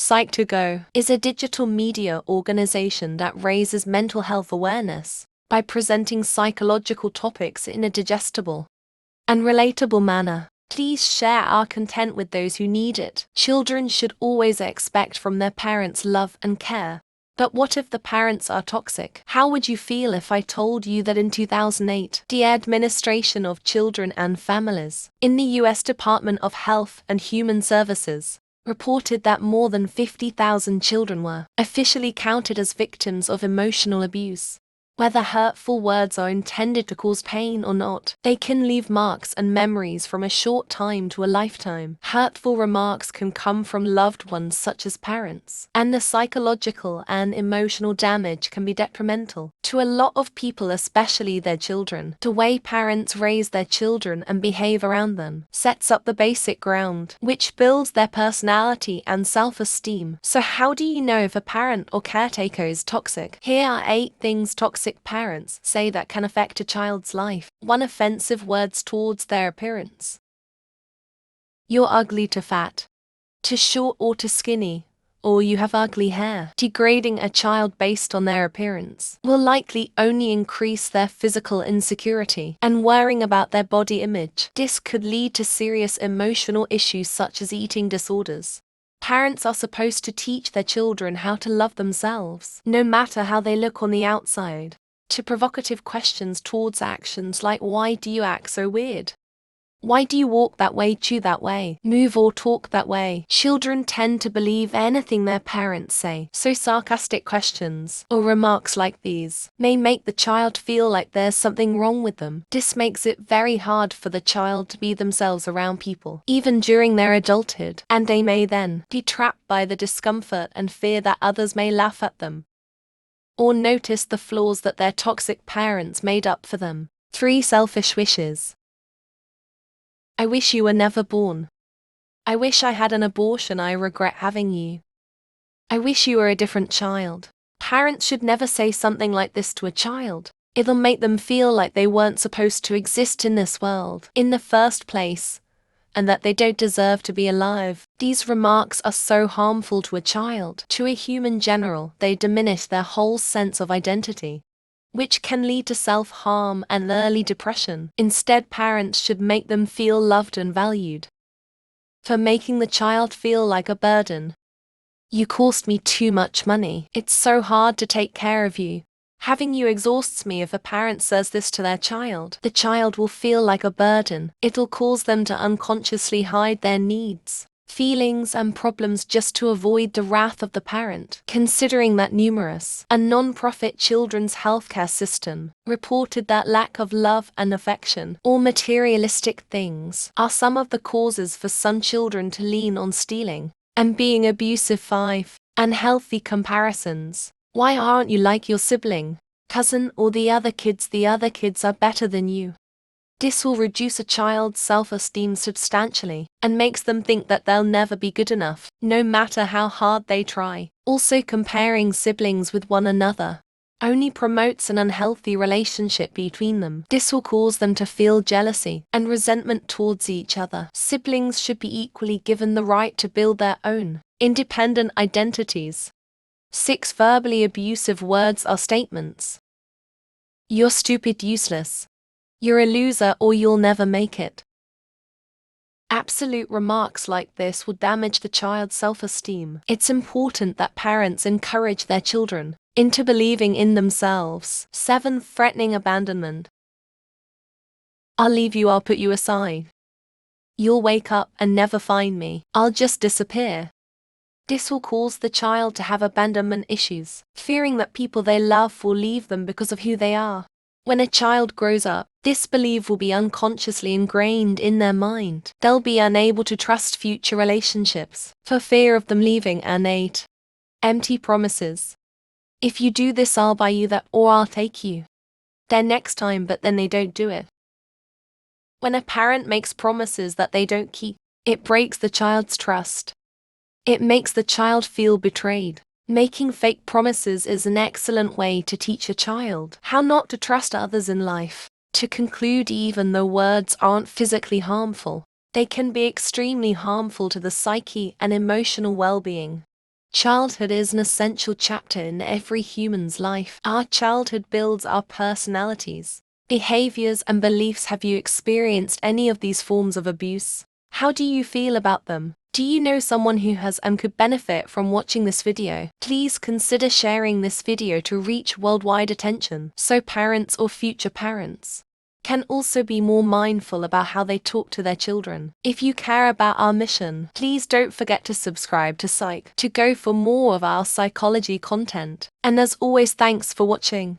Psych2Go is a digital media organization that raises mental health awareness by presenting psychological topics in a digestible and relatable manner. Please share our content with those who need it. Children should always expect from their parents love and care. But what if the parents are toxic? How would you feel if I told you that in 2008, the Administration of Children and Families in the U.S. Department of Health and Human Services reported that more than 50,000 children were officially counted as victims of emotional abuse? Whether hurtful words are intended to cause pain or not, they can leave marks and memories from a short time to a lifetime. Hurtful remarks can come from loved ones such as parents, and the psychological and emotional damage can be detrimental to a lot of people, especially their children. The way parents raise their children and behave around them sets up the basic ground, which builds their personality and self-esteem. So how do you know if a parent or caretaker is toxic? Here are 8 things toxic parents say that can affect a child's life. 1. Offensive words towards their appearance. You're ugly to fat, to short or to skinny, or you have ugly hair. Degrading a child based on their appearance will likely only increase their physical insecurity and worrying about their body image. This could lead to serious emotional issues such as eating disorders. Parents are supposed to teach their children how to love themselves, no matter how they look on the outside. To provocative questions towards actions like, why do you act so weird? Why do you walk that way, chew that way, move or talk that way? Children tend to believe anything their parents say, so sarcastic questions or remarks like these may make the child feel like there's something wrong with them. This makes it very hard for the child to be themselves around people, even during their adulthood, and they may then be trapped by the discomfort and fear that others may laugh at them or notice the flaws that their toxic parents made up for them. 3. Selfish wishes. I wish you were never born. I wish I had an abortion. I regret having you. I wish you were a different child. Parents should never say something like this to a child. It'll make them feel like they weren't supposed to exist in this world in the first place, and that they don't deserve to be alive. These remarks are so harmful to a child. To a human general, they diminish their whole sense of identity, which can lead to self-harm and early depression. Instead, parents should make them feel loved and valued. For making the child feel like a burden. You cost me too much money. It's so hard to take care of you. Having you exhausts me. If a parent says this to their child, the child will feel like a burden. It'll cause them to unconsciously hide their needs, feelings and problems just to avoid the wrath of the parent. Considering that numerous a non-profit children's healthcare system reported that lack of love and affection or materialistic things are some of the causes for some children to lean on stealing and being abusive. 5. Unhealthy comparisons. Why aren't you like your sibling, cousin, or the other kids? The other kids are better than you. This will reduce a child's self-esteem substantially and makes them think that they'll never be good enough, no matter how hard they try. Also, comparing siblings with one another only promotes an unhealthy relationship between them. This will cause them to feel jealousy and resentment towards each other. Siblings should be equally given the right to build their own independent identities. 6. Verbally abusive words or statements. You're stupid, useless. You're a loser, or you'll never make it. Absolute remarks like this will damage the child's self-esteem. It's important that parents encourage their children into believing in themselves. 7. Threatening abandonment. I'll leave you, I'll put you aside. You'll wake up and never find me. I'll just disappear. This will cause the child to have abandonment issues, fearing that people they love will leave them because of who they are. When a child grows up, this belief will be unconsciously ingrained in their mind. They'll be unable to trust future relationships for fear of them leaving. And 8. Empty promises. If you do this, I'll buy you that, or I'll take you there next time, but then they don't do it. When a parent makes promises that they don't keep, it breaks the child's trust. It makes the child feel betrayed. Making fake promises is an excellent way to teach a child how not to trust others in life. To conclude, even though words aren't physically harmful, they can be extremely harmful to the psyche and emotional well-being. Childhood is an essential chapter in every human's life. Our childhood builds our personalities, behaviors, and beliefs. Have you experienced any of these forms of abuse? How do you feel about them? Do you know someone who has and could benefit from watching this video? Please consider sharing this video to reach worldwide attention, so parents or future parents can also be more mindful about how they talk to their children. If you care about our mission, please don't forget to subscribe to Psych to go for more of our psychology content. And as always, thanks for watching.